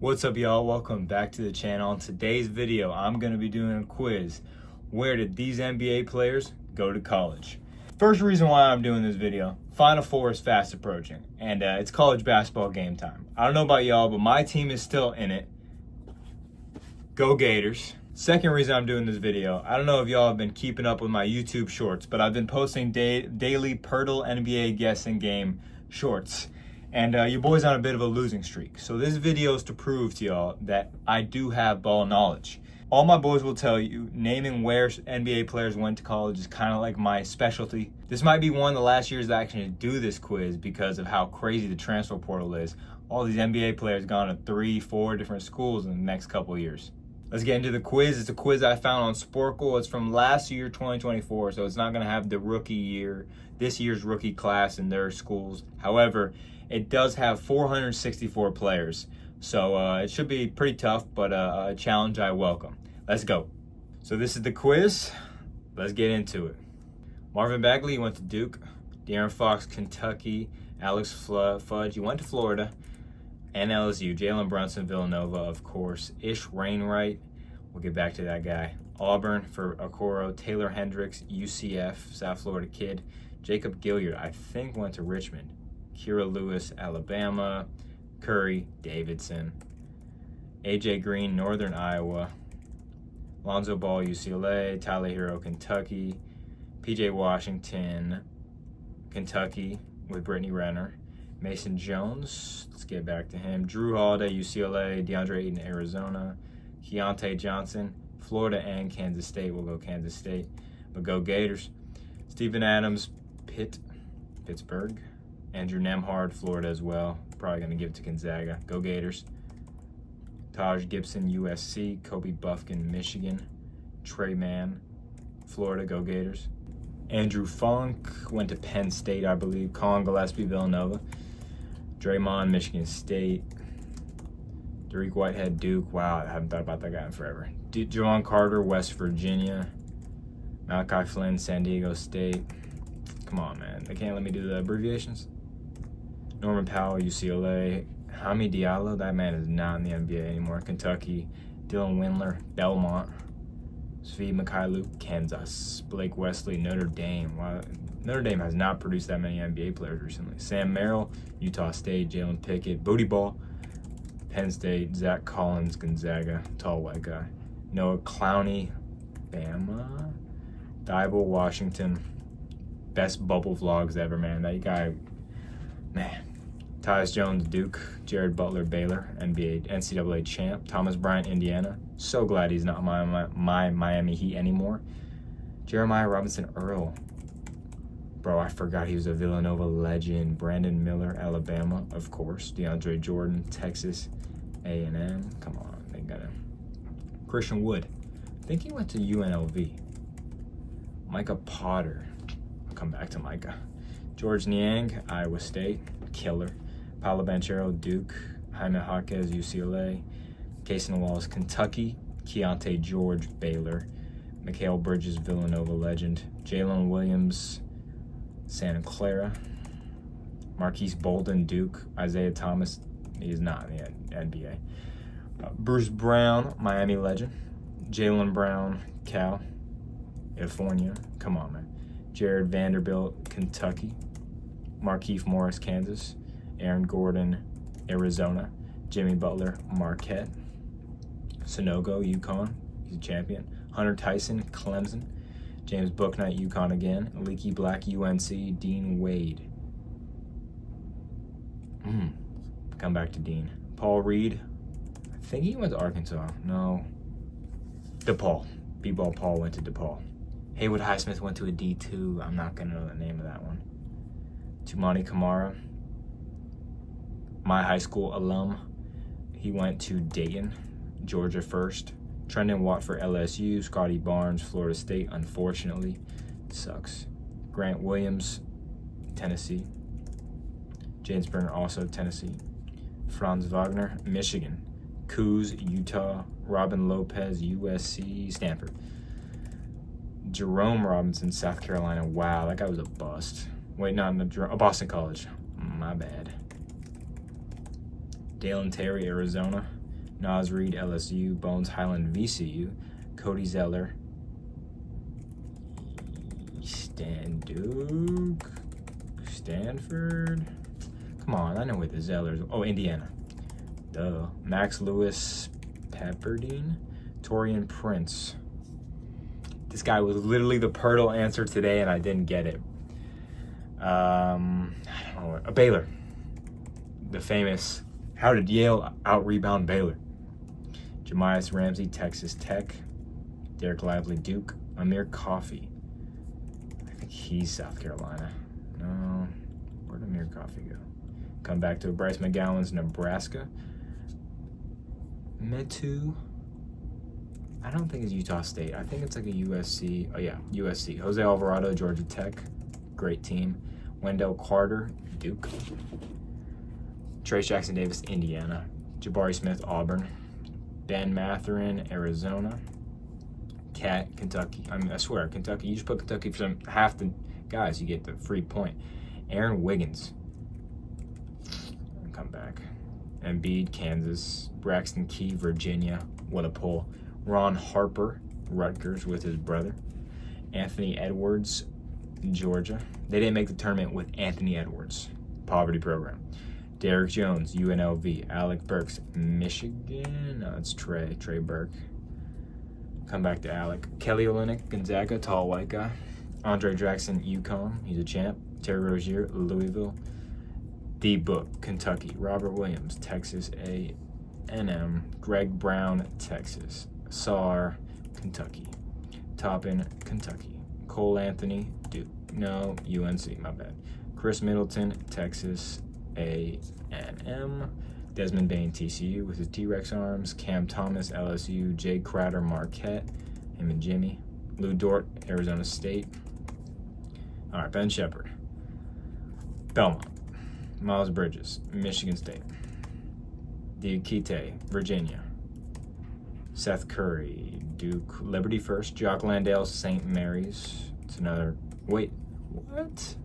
What's up, y'all? Welcome back to the channel. In today's video, I'm going to be doing a quiz. Where did these NBA players go to college? First reason why I'm doing this video, Final Four is fast approaching, and it's college basketball game time. I don't know about y'all, but my team is still in it. Go Gators. Second reason I'm doing this video, I don't know if y'all have been keeping up with my YouTube shorts, but I've been posting daily Pirtle NBA guessing game shorts. And your boy's on a bit of a losing streak. So this video is to prove to y'all that I do have ball knowledge. All my boys will tell you, naming where NBA players went to college is kind of like my specialty. This might be one of the last years that I actually do this quiz because of how crazy the transfer portal is. All these NBA players gone to 3-4 different schools in the next couple of years. Let's get into the quiz. It's a quiz I found on Sporkle. It's from last year, 2024, so it's not going to have the rookie year, this year's rookie class in their schools. However, it does have 464 players, so it should be pretty tough, but a challenge I welcome. Let's go. So this is the quiz. Let's get into it. Marvin Bagley, you went to Duke. De'Aaron Fox, Kentucky. Alex Fudge, you went to Florida. And LSU. Jalen Brunson, Villanova, of course. Ish Wainwright, we'll get back to that guy. Auburn for Okoro. Taylor Hendricks, UCF, South Florida kid. Jacob Gilyard, I think went to Richmond. Kira Lewis, Alabama. Curry, Davidson. AJ Green, Northern Iowa. Lonzo Ball, UCLA. Tyler Hero, Kentucky. PJ Washington, Kentucky with Brittany Renner. Mason Jones, let's get back to him. Drew Holiday, UCLA. DeAndre Ayton, Arizona. Keontae Johnson, Florida and Kansas State. We'll go Kansas State, but go Gators. Steven Adams, Pittsburgh. Andrew Nembhard, Florida as well. Probably going to give it to Gonzaga. Go Gators. Taj Gibson, USC. Kobe Buffkin, Michigan. Trey Mann, Florida. Go Gators. Andrew Funk went to Penn State, I believe. Colin Gillespie, Villanova. Draymond, Michigan State. Dariq Whitehead, Duke. Wow, I haven't thought about that guy in forever. Javon Carter, West Virginia. Malachi Flynn, San Diego State. Come on, man. They can't let me do the abbreviations. Norman Powell, UCLA. Hami Diallo, that man is not in the NBA anymore. Kentucky. Dylan Windler, Belmont. Svi Mikhailuk, Kansas. Blake Wesley, Notre Dame. Wow. Notre Dame has not produced that many NBA players recently. Sam Merrill, Utah State. Jalen Pickett, Booty Ball. Penn State. Zach Collins, Gonzaga. Tall white guy. Noah Clowney, Bama. Thibault, Washington. Best bubble vlogs ever, man. That guy, man. Tyus Jones, Duke. Jared Butler, Baylor, NCAA champ. Thomas Bryant, Indiana. So glad he's not my Miami Heat anymore. Jeremiah Robinson Earl. Bro, I forgot he was a Villanova legend. Brandon Miller, Alabama, of course. DeAndre Jordan, Texas A&M. Come on, they got him. Christian Wood. I think he went to UNLV. Micah Potter. I'll come back to Micah. George Niang, Iowa State. Killer. Paolo Banchero, Duke. Jaime Jaquez, UCLA. Cason Wallace, Kentucky. Keontae George, Baylor. Mikal Bridges, Villanova legend. Jalen Williams, Santa Clara. Marquise Bolden, Duke. Isaiah Thomas, he is not in the NBA. Bruce Brown, Miami legend. Jaylen Brown, Cal, California. Come on, man. Jared Vanderbilt, Kentucky. Markieff Morris, Kansas. Aaron Gordon, Arizona. Jimmy Butler, Marquette. Sonogo, UConn. He's a champion. Hunter Tyson, Clemson. James Bouknight, UConn again. Leaky Black, UNC. Dean Wade. Come back to Dean. Paul Reed. I think he went to Arkansas. No. DePaul. B-Ball Paul went to DePaul. Haywood Highsmith went to a D2. I'm not going to know the name of that one. Tumani Kamara. My high school alum. He went to Dayton, Georgia first. Trendon Watford, LSU. Scotty Barnes, Florida State, unfortunately. Sucks. Grant Williams, Tennessee. James Burner, also Tennessee. Franz Wagner, Michigan. Kuz, Utah. Robin Lopez, USC, Stanford. Jerome Robinson, South Carolina. Wow, that guy was a bust. Wait, not in Boston College. My bad. Dalen Terry, Arizona. Nas Reed, LSU. Bones Highland, VCU. Cody Zeller, Stanford. Come on, I know where the Zellers. Oh, Indiana. Duh. Max Lewis, Pepperdine. Torian Prince. This guy was literally the Pirtle answer today, and I didn't get it. I don't know. Baylor. The famous, how did Yale out-rebound Baylor? Jamias Ramsey, Texas Tech. Derek Lively, Duke. Amir Coffey. I think he's South Carolina. No. Where'd Amir Coffey go? Come back to Bryce McGowan's Nebraska. Metu. I don't think it's Utah State. I think it's like a USC. Oh, yeah, USC. Jose Alvarado, Georgia Tech. Great team. Wendell Carter, Duke. Trace Jackson Davis, Indiana. Jabari Smith, Auburn. Ben Mathurin, Arizona. Cat, Kentucky. I mean, I swear, Kentucky. You just put Kentucky for half the guys, you get the free point. Aaron Wiggins. Come back. Embiid, Kansas. Braxton Key, Virginia. What a pull. Ron Harper, Rutgers with his brother. Anthony Edwards, Georgia. They didn't make the tournament with Anthony Edwards. Poverty program. Derek Jones, UNLV. Alec Burks, Michigan. No, it's Trey Burke. Come back to Alec. Kelly Olynyk, Gonzaga, tall white guy. Andre Jackson, UConn. He's a champ. Terry Rozier, Louisville. D Book, Kentucky. Robert Williams, Texas A&M. Greg Brown, Texas. Sarr, Kentucky. Toppin, Kentucky. Cole Anthony, Duke. No, UNC, my bad. Chris Middleton, Texas A&M. Desmond Bain, TCU with his T-Rex arms. Cam Thomas, LSU. Jay Crowder, Marquette. Him and Jimmy. Lou Dort, Arizona State. All right, Ben Shepherd. Belmont. Miles Bridges, Michigan State. Diakite, Virginia. Seth Curry, Duke. Liberty First. Jock Landale, St. Mary's. It's another. Wait, what?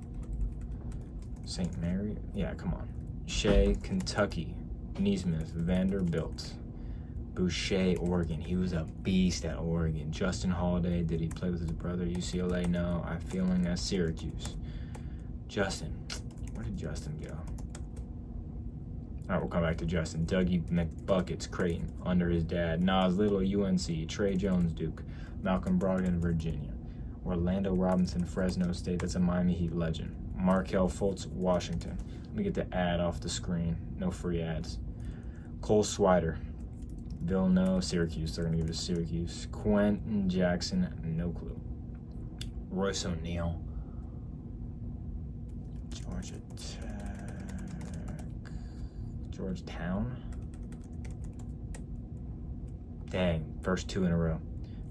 St. Mary? Yeah, come on. Shea, Kentucky. Neesmith, Vanderbilt. Boucher, Oregon. He was a beast at Oregon. Justin Holiday, did he play with his brother? UCLA? No. I'm feeling that's Syracuse. Justin. Where did Justin go? All right, we'll come back to Justin. Dougie McBuckets, Creighton, under his dad. Nas Little, UNC. Trey Jones, Duke. Malcolm Brogdon, Virginia. Orlando Robinson, Fresno State. That's a Miami Heat legend. Markelle Fultz, Washington. Let me get the ad off the screen. No free ads. Cole Swider, Villanova, Syracuse. They're going to give it to Syracuse. Quentin Jackson, no clue. Royce O'Neal, Georgia Tech. Georgetown. Dang, first two in a row.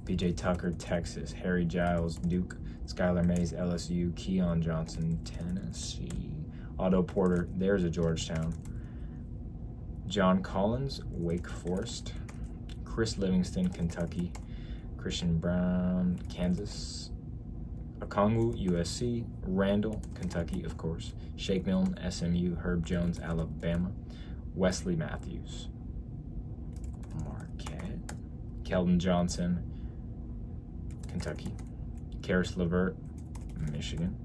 BJ Tucker, Texas. Harry Giles, Duke. Skylar Mays, LSU. Keon Johnson, Tennessee. Otto Porter, there's a Georgetown. John Collins, Wake Forest. Chris Livingston, Kentucky. Christian Brown, Kansas. Okongwu, USC. Randall, Kentucky, of course. Shake Milton, SMU. Herb Jones, Alabama. Wesley Matthews, Marquette. Keldon Johnson, Kentucky. Karis LeVert, Michigan.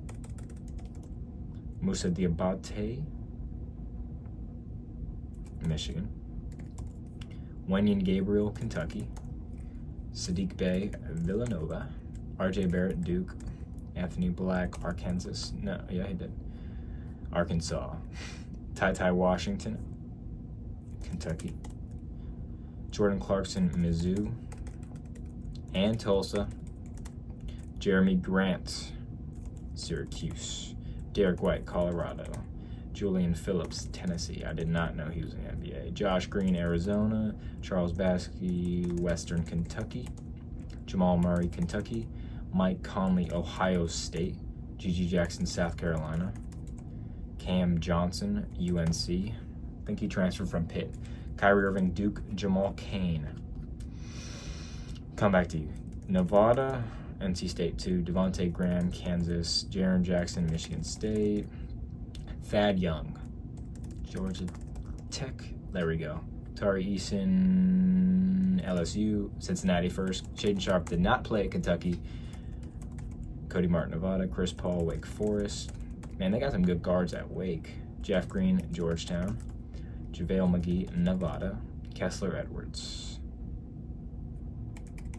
Musa Diabate, Michigan. Wenyen Gabriel, Kentucky. Sadiq Bey, Villanova. RJ Barrett, Duke. Anthony Black, Arkansas. No, yeah, he did. Arkansas. Ty Washington, Kentucky. Jordan Clarkson, Mizzou. And Tulsa. Jeremy Grant, Syracuse. Derek White, Colorado. Julian Phillips, Tennessee. I did not know he was in the NBA. Josh Green, Arizona. Charles Baskey, Western Kentucky. Jamal Murray, Kentucky. Mike Conley, Ohio State. Gigi Jackson, South Carolina. Cam Johnson, UNC. I think he transferred from Pitt. Kyrie Irving, Duke. Jamal Cain. Come back to you. Nevada, NC State 2. Devontae Graham, Kansas. Jaren Jackson, Michigan State. Thad Young, Georgia Tech. There we go. Tari Eason, LSU. Cincinnati first. Shaden Sharp did not play at Kentucky. Cody Martin, Nevada. Chris Paul, Wake Forest. Man, they got some good guards at Wake. Jeff Green, Georgetown. JaVale McGee, Nevada. Kessler Edwards.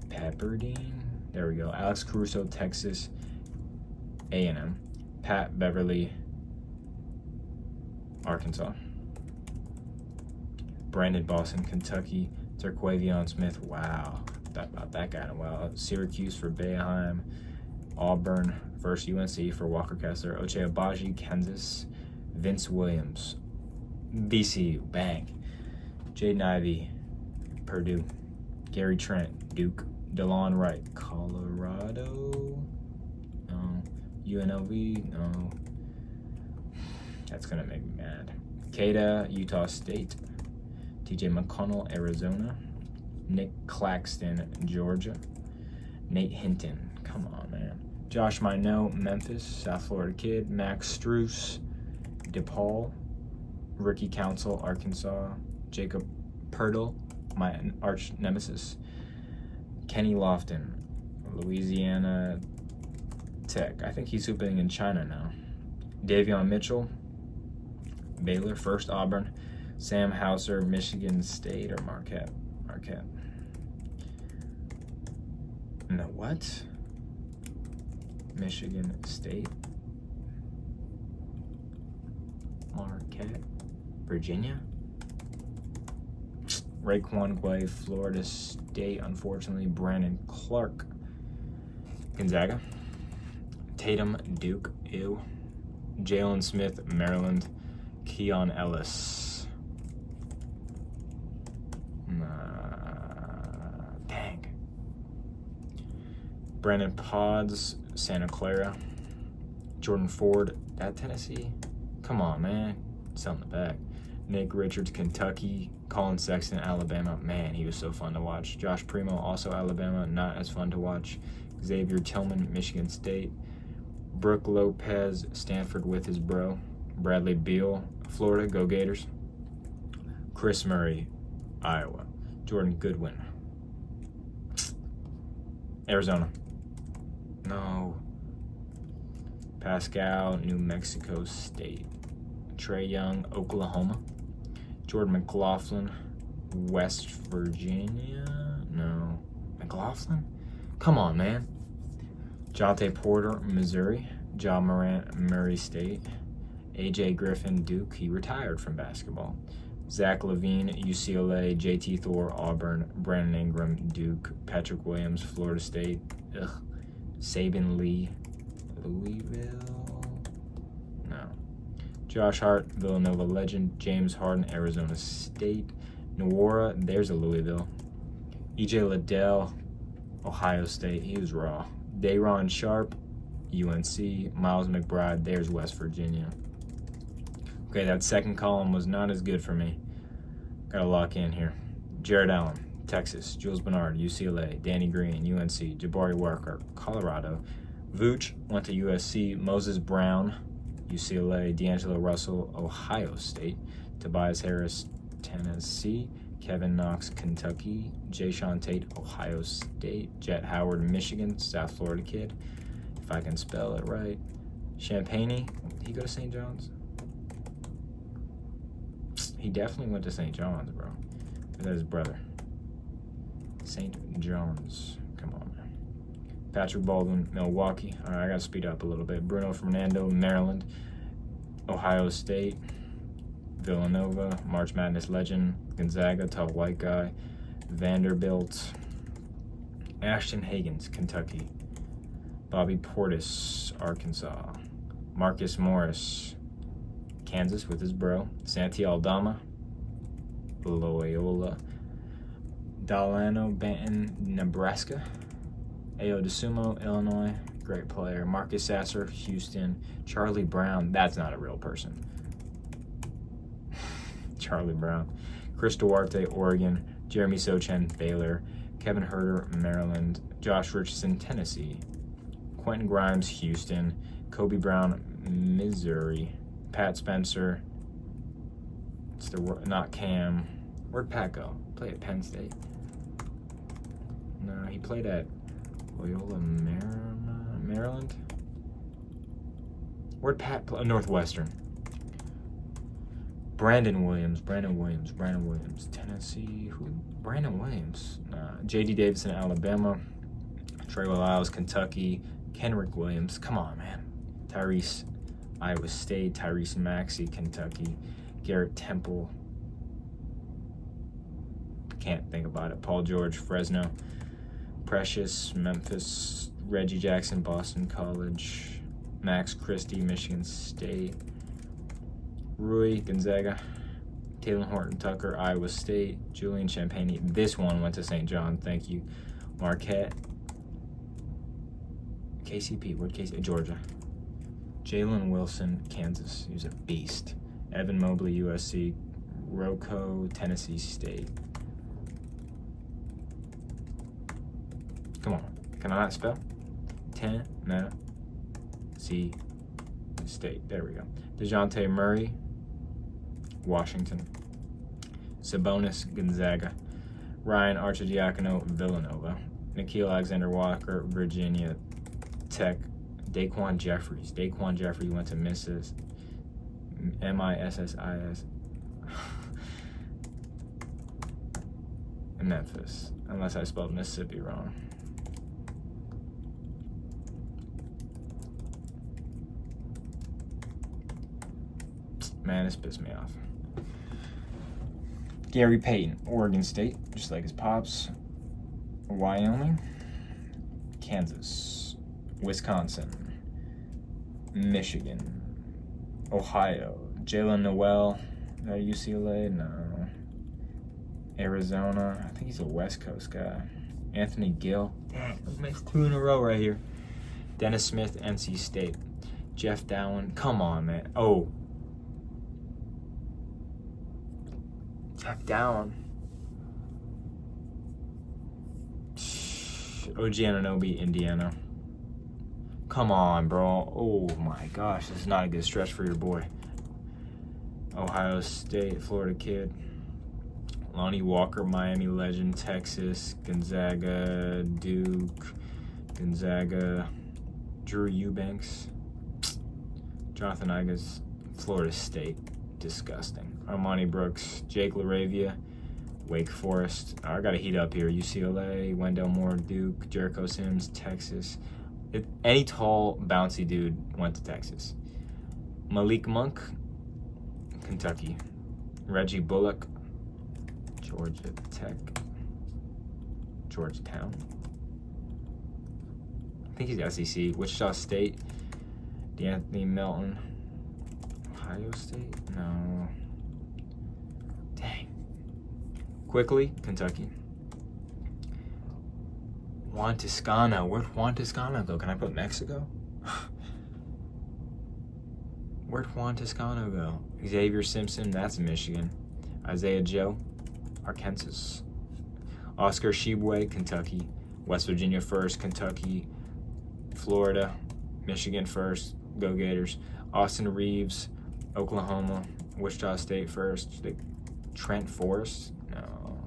Pepperdine. There we go. Alex Caruso, Texas A&M. Pat Beverly, Arkansas. Brandon Boston, Kentucky. Terquavion Smith, wow. Thought about that guy in a while. Syracuse for Boeheim. Auburn versus UNC for Walker Kessler. Ochai Agbaji, Kansas. Vince Williams, VCU, bang. Jaden Ivey, Purdue. Gary Trent, Duke. DeLon Wright, Colorado. No. UNLV, no. That's gonna make me mad. Keita, Utah State. TJ McConnell, Arizona. Nick Claxton, Georgia. Nate Hinton, come on, man. Josh Minot, Memphis, South Florida kid. Max Strus, DePaul. Ricky Council, Arkansas. Jacob Pirtle, my arch nemesis. Kenny Lofton, Louisiana Tech. I think he's hooping in China now. Davion Mitchell, Baylor, first Auburn. Sam Hauser, Michigan State or Marquette? Marquette. No, what? Michigan State. Marquette. Virginia. Raekwon Guay, Florida State. Unfortunately, Brandon Clark, Gonzaga. Tatum, Duke. Ew. Jalen Smith, Maryland. Keon Ellis. Dang. Brandon Pods, Santa Clara. Jordan Ford, at Tennessee. Come on, man. It's on the back. Nick Richards, Kentucky. Colin Sexton, Alabama. Man, he was so fun to watch. Josh Primo, also Alabama. Not as fun to watch. Xavier Tillman, Michigan State. Brooke Lopez, Stanford with his bro. Bradley Beal, Florida. Go Gators. Chris Murray, Iowa. Jordan Goodwin, Arizona. No. Pascal, New Mexico State. Trae Young, Oklahoma. Jordan McLaughlin, West Virginia. No. McLaughlin? Come on, man. Jonte Porter, Missouri. Ja Morant, Murray State. AJ Griffin, Duke. He retired from basketball. Zach LaVine, UCLA. JT Thor, Auburn. Brandon Ingram, Duke. Patrick Williams, Florida State. Saban Lee, Louisville. No. Josh Hart, Villanova legend. James Harden, Arizona State. Nwora, there's a Louisville. EJ Liddell, Ohio State. He was raw. Day'Ron Sharp, UNC. Miles McBride, there's West Virginia. Okay, that second column was not as good for me. Gotta lock in here. Jared Allen, Texas. Jules Bernard, UCLA. Danny Green, UNC. Jabari Walker, Colorado. Vooch went to USC. Moses Brown, UCLA. D'Angelo Russell, Ohio State. Tobias Harris, Tennessee. Kevin Knox, Kentucky. Jayshawn Tate, Ohio State. Jet Howard, Michigan. South Florida kid, if I can spell it right. Champagne, did he go to St. John's? He definitely went to St. John's, bro. That's his brother. St. John's. Come on, man. Patrick Baldwin, Milwaukee. All right, I got to speed up a little bit. Bruno Fernando, Maryland. Ohio State. Villanova. March Madness legend. Gonzaga, tall white guy. Vanderbilt. Ashton Hagans, Kentucky. Bobby Portis, Arkansas. Marcus Morris, Kansas with his bro. Santi Aldama, Loyola. Delano Banton, Nebraska. Ayo DeSumo, Illinois. Great player. Marcus Sasser, Houston. Charlie Brown, that's not a real person. Charlie Brown. Chris Duarte, Oregon. Jeremy Sochan, Baylor. Kevin Herter, Maryland. Josh Richardson, Tennessee. Quentin Grimes, Houston. Kobe Brown, Missouri. Pat Spencer, it's the not Cam, Where'd Pat go? Play at Penn State? No, he played at Loyola, Maryland. Where'd Pat play? Northwestern. Brandon Williams, Tennessee. Who? Brandon Williams. J.D. Davidson, Alabama. Trevor Lyles, Kentucky. Kenrick Williams. Come on, man. Tyrese, Iowa State. Tyrese Maxey, Kentucky. Garrett Temple. Can't think about it. Paul George, Fresno. Precious, Memphis. Reggie Jackson, Boston College. Max Christie, Michigan State. Rui, Gonzaga. Taylor Horton Tucker, Iowa State. Julian Champagny. This one went to St. John. Thank you. Marquette. KCP. Where'd KCP? Georgia. Jalen Wilson, Kansas. He was a beast. Evan Mobley, USC. Rocco, Tennessee State. Come on. Can I not spell? Tennessee State. There we go. DeJounte Murray, Washington. Sabonis, Gonzaga. Ryan Arcidiacono, Villanova. Nikhil Alexander-Walker, Virginia Tech. Daquan Jeffries. Daquan Jeffries went to Missis. M-I-S-S-I-S. Memphis. Unless I spelled Mississippi wrong. Man, this pissed me off. Gary Payton, Oregon State, just like his pops. Wyoming. Kansas. Wisconsin. Michigan. Ohio. Jalen Noel. UCLA? No. Arizona. I think he's a West Coast guy. Anthony Gill. Dang, I missed 2 in a row right here. Dennis Smith, NC State. Jeff Dowling. Come on, man. Oh. Jeff Dowling. OG Anunoby, Indiana. Come on, bro. Oh my gosh, this is not a good stretch for your boy. Ohio State, Florida kid. Lonnie Walker, Miami legend, Texas, Gonzaga, Duke, Gonzaga, Drew Eubanks, Jonathan Igas, Florida State, disgusting. Armani Brooks, Jake LaRavia, Wake Forest. I gotta heat up here. UCLA, Wendell Moore, Duke, Jericho Sims, Texas. Any tall, bouncy dude went to Texas. Malik Monk, Kentucky. Reggie Bullock, Georgia Tech. Georgetown. I think he's SEC. Wichita State. DeAnthony Melton. Ohio State? No. Dang. Quickly, Kentucky. Juan Toscano. Where'd Juan Toscano go? Can I put Mexico? Where'd Juan Toscano go? Xavier Simpson, that's Michigan. Isaiah Joe, Arkansas. Oscar Tshiebwe, Kentucky. West Virginia first, Kentucky. Florida, Michigan first, go Gators. Austin Reeves, Oklahoma. Wichita State first. Trent Forrest? No.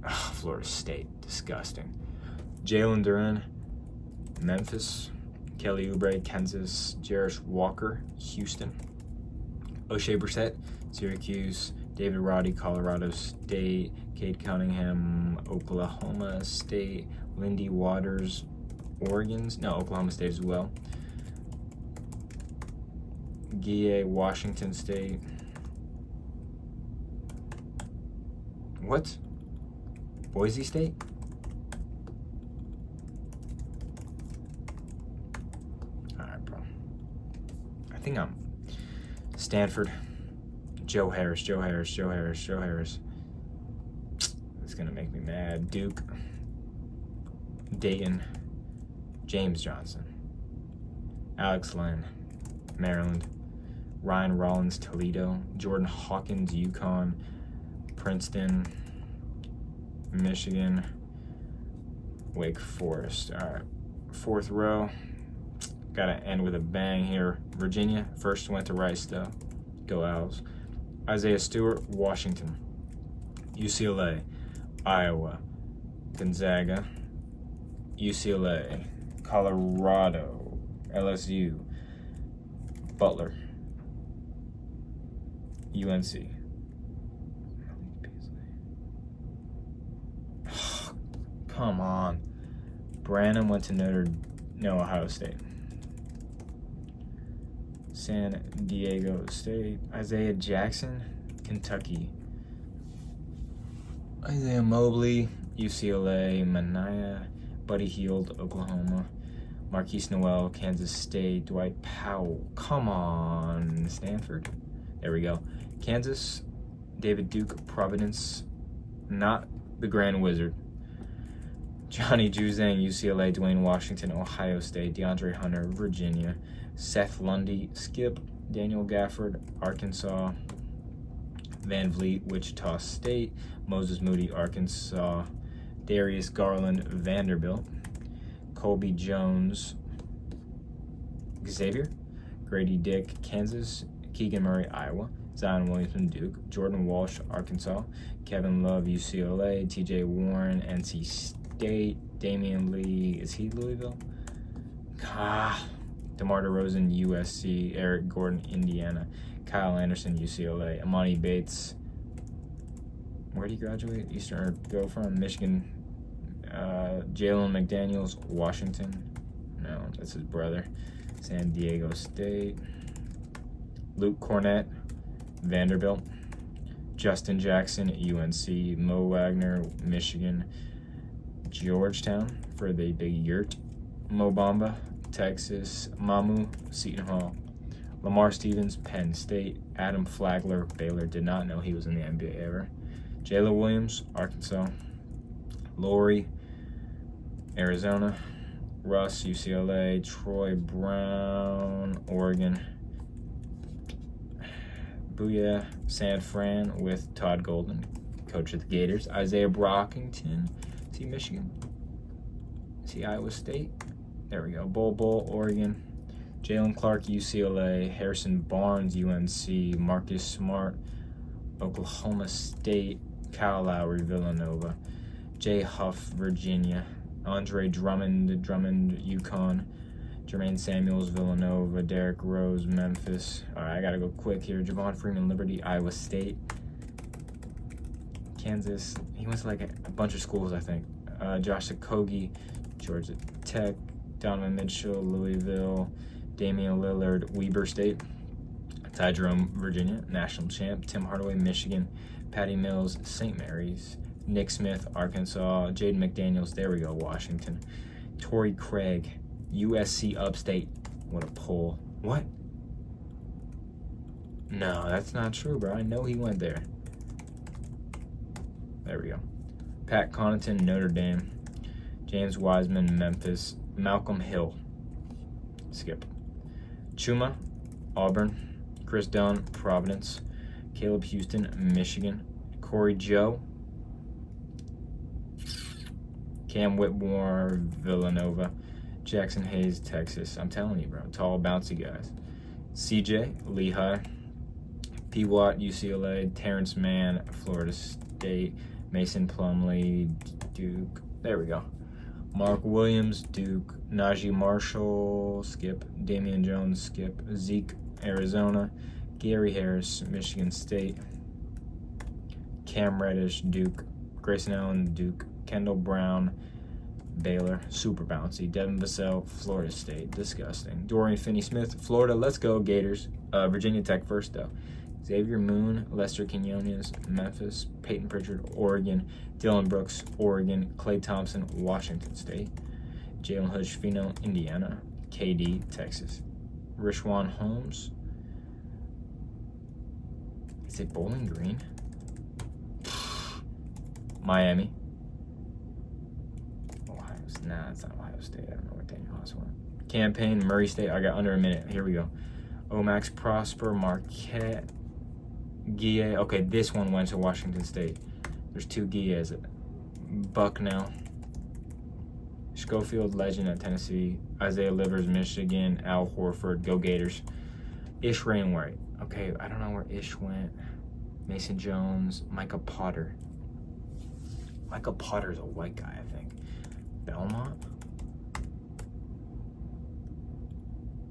Florida State, disgusting. Jalen Duren, Memphis. Kelly Oubre, Kansas. Jarish Walker, Houston. O'Shea Brissett, Syracuse. David Roddy, Colorado State. Cade Cunningham, Oklahoma State. Lindy Waters, Oklahoma State as well. Guille, Washington State. What? Boise State? Alright, bro. I think I'm Stanford. Joe Harris. It's gonna make me mad. Duke. Dayton. James Johnson. Alex Len. Maryland. Ryan Rollins, Toledo. Jordan Hawkins, UConn. Princeton. Michigan. Wake Forest. All right, 4th row. Gotta end with a bang here. Virginia, first went to Rice though. Go Owls. Isaiah Stewart, Washington. UCLA, Iowa. Gonzaga, UCLA. Colorado, LSU. Butler, UNC. Come on. Branham went to Ohio State. San Diego State. Isaiah Jackson, Kentucky. Isaiah Mobley, UCLA. Mania, Buddy Hield, Oklahoma. Marquise Noel, Kansas State. Dwight Powell, come on, Stanford. There we go. Kansas, David Duke, Providence, not the Grand Wizard. Johnny Juzang, UCLA. Dwayne Washington, Ohio State. DeAndre Hunter, Virginia. Seth Lundy, Skip. Daniel Gafford, Arkansas. Van Vliet, Wichita State. Moses Moody, Arkansas. Darius Garland, Vanderbilt. Colby Jones, Xavier. Grady Dick, Kansas. Keegan Murray, Iowa. Zion Williamson, Duke. Jordan Walsh, Arkansas. Kevin Love, UCLA. TJ Warren, NC State. Damian Lee, is he Louisville? DeMar DeRozan, USC. Eric Gordon, Indiana. Kyle Anderson, UCLA. Amani Bates, where did he graduate? Go from Michigan. Jalen McDaniels, Washington. No, that's his brother. San Diego State. Luke Cornett, Vanderbilt. Justin Jackson, UNC. Mo Wagner, Michigan. Georgetown for the Big Yurt. Mo Bamba, Texas. Mamu, Seton Hall. Lamar Stevens, Penn State. Adam Flagler, Baylor. Did not know he was in the NBA ever. Jayla Williams, Arkansas. Laurie, Arizona. Russ, UCLA. Troy Brown, Oregon. Booyah, San Fran with Todd Golden, coach of the Gators. Isaiah Brockington, is he Michigan? Is he Iowa State? There we go. Bol, Oregon. Jalen Clark, UCLA. Harrison Barnes, UNC. Marcus Smart, Oklahoma State. Kyle Lowry, Villanova. Jay Huff, Virginia. Andre Drummond, UConn. Jermaine Samuels, Villanova. Derrick Rose, Memphis. All right, I got to go quick here. Javon Freeman, Liberty, Iowa State. Kansas. He went to like a bunch of schools, I think. Josh Okogie, Georgia Tech. Donovan Mitchell, Louisville. Damian Lillard, Weber State. Ty Jerome, Virginia, national champ. Tim Hardaway, Michigan. Patty Mills, St. Mary's. Nick Smith, Arkansas. Jaden McDaniels, there we go, Washington. Torrey Craig, USC Upstate. What a pull. What? No, that's not true, bro. I know he went there. There we go. Pat Connaughton, Notre Dame. James Wiseman, Memphis. Malcolm Hill. Skip. Chuma, Auburn. Chris Dunn, Providence. Caleb Houston, Michigan. Corey Joe. Cam Whitmore, Villanova. Jackson Hayes, Texas. I'm telling you, bro. Tall, bouncy guys. CJ, Lehigh. P. Watt, UCLA. Terrence Mann, Florida State. Mason Plumlee, Duke. There we go. Mark Williams, Duke. Najee Marshall, Skip. Damian Jones, Skip. Zeke, Arizona. Gary Harris, Michigan State. Cam Reddish, Duke. Grayson Allen, Duke. Kendall Brown, Baylor. Super bouncy. Devin Vassell, Florida State. Disgusting. Dorian Finney-Smith, Florida. Let's go, Gators. Virginia Tech first, though. Xavier Moon, Lester Quinones, Memphis. Peyton Pritchard, Oregon. Dylan Brooks, Oregon. Klay Thompson, Washington State. Jalen Hood-Schifino, Indiana. KD, Texas. Rishwan Holmes. Is it Bowling Green? Miami. Nah, it's not Ohio State. I don't know where Daniel Haas went. Campaign, Murray State. I got under a minute. Here we go. Omax Prosper, Marquette, Guille. Okay, this one went to Washington State. There's two Guilles. Bucknell. Schofield, legend at Tennessee. Isaiah Livers, Michigan. Al Horford, go Gators. Ish Wainwright, Okay, I don't know where Ish went. Mason Jones, Micah Potter. Micah Potter's a white guy, I think. Belmont?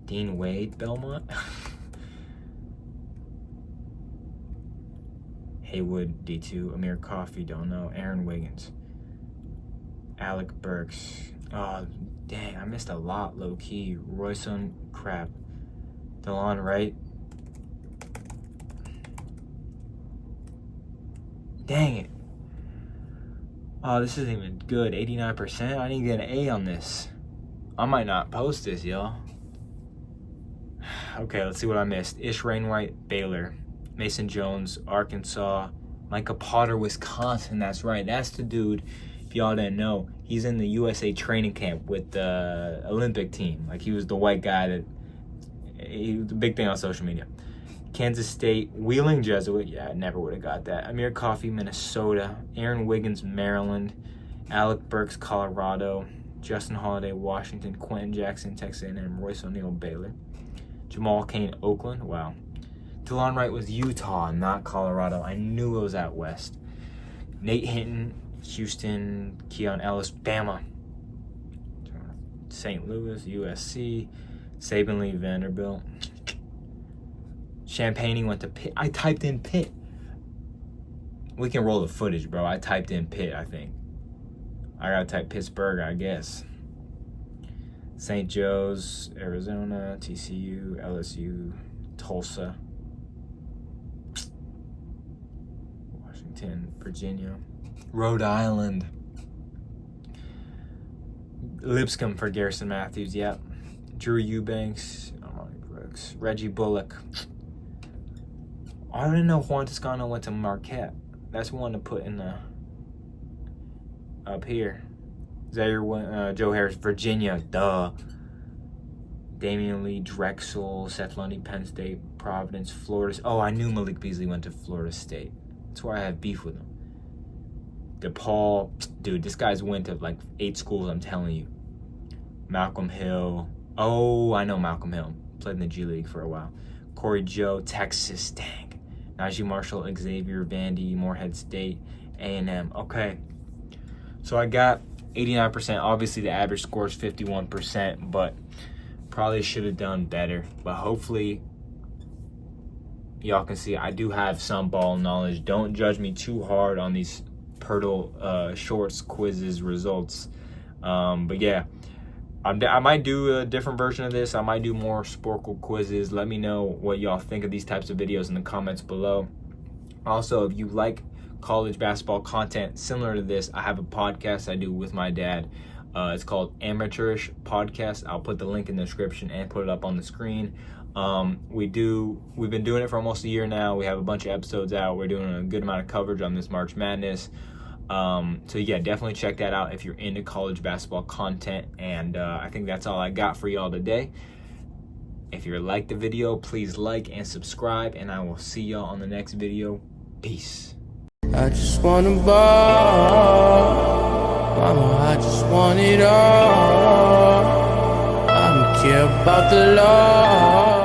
Dean Wade, Belmont? Haywood, D2. Amir Coffey, don't know. Aaron Wiggins. Alec Burks. Oh, dang, I missed a lot, low-key. Royson, crap. DeLon Wright. Dang it. Oh, this isn't even good. 89%? I need to get an A on this. I might not post this, y'all. Okay, let's see what I missed. Ish Rainwright, Baylor. Mason Jones, Arkansas. Micah Potter, Wisconsin. That's right. That's the dude. If y'all didn't know, he's in the USA training camp with the Olympic team. Like, he was the white guy that... He was the big thing on social media. Kansas State, Wheeling Jesuit. Yeah, I never would have got that. Amir Coffey, Minnesota. Aaron Wiggins, Maryland. Alec Burks, Colorado. Justin Holiday, Washington. Quentin Jackson, Texas A&M. Royce O'Neal, Baylor. Jamal Cain, Oakland. Wow. DeLon Wright was Utah, not Colorado. I knew it was out west. Nate Hinton, Houston. Keon Ellis, Bama. St. Louis, USC. Saban Lee, Vanderbilt. Champagne went to Pitt. I typed in Pitt. We can roll the footage, bro. I typed in Pitt, I think. I gotta type Pittsburgh, I guess. St. Joe's, Arizona. TCU, LSU, Tulsa. Washington, Virginia. Rhode Island. Lipscomb for Garrison Matthews, yep. Drew Eubanks, Reggie Bullock. I didn't know Juan Toscano went to Marquette. That's one to put in the up here. Joe Harris, Virginia, duh. Damian Lee, Drexel, Seth Lundy, Penn State, Providence, Florida. Oh, I knew Malik Beasley went to Florida State. That's why I have beef with him. DePaul, dude, this guy's went to like 8 schools, I'm telling you. Malcolm Hill. Oh, I know Malcolm Hill. Played in the G League for a while. Corey Joe, Texas, dang. Najee Marshall, Xavier, Vandy, Morehead State, A&M. Okay. So I got 89%. Obviously, the average score is 51%, but probably should have done better. But hopefully, y'all can see I do have some ball knowledge. Don't judge me too hard on these Pirtle Shorts quizzes results. But yeah. I might do a different version of this. I might do more Sporkle quizzes. Let me know what y'all think of these types of videos in the comments below. Also, if you like college basketball content similar to this, I have a podcast I do with my dad. It's called Amateurish Podcast. I'll put the link in the description and put it up on the screen. We've been doing it for almost a year now. We have a bunch of episodes out. We're doing a good amount of coverage on this March Madness. So yeah, definitely check that out if you're into college basketball content. And I think that's all I got for y'all today. If you liked the video, please like and subscribe, and I will see y'all on the next video. Peace. I just wanna ball, mama, I just want it all. I don't care about the law.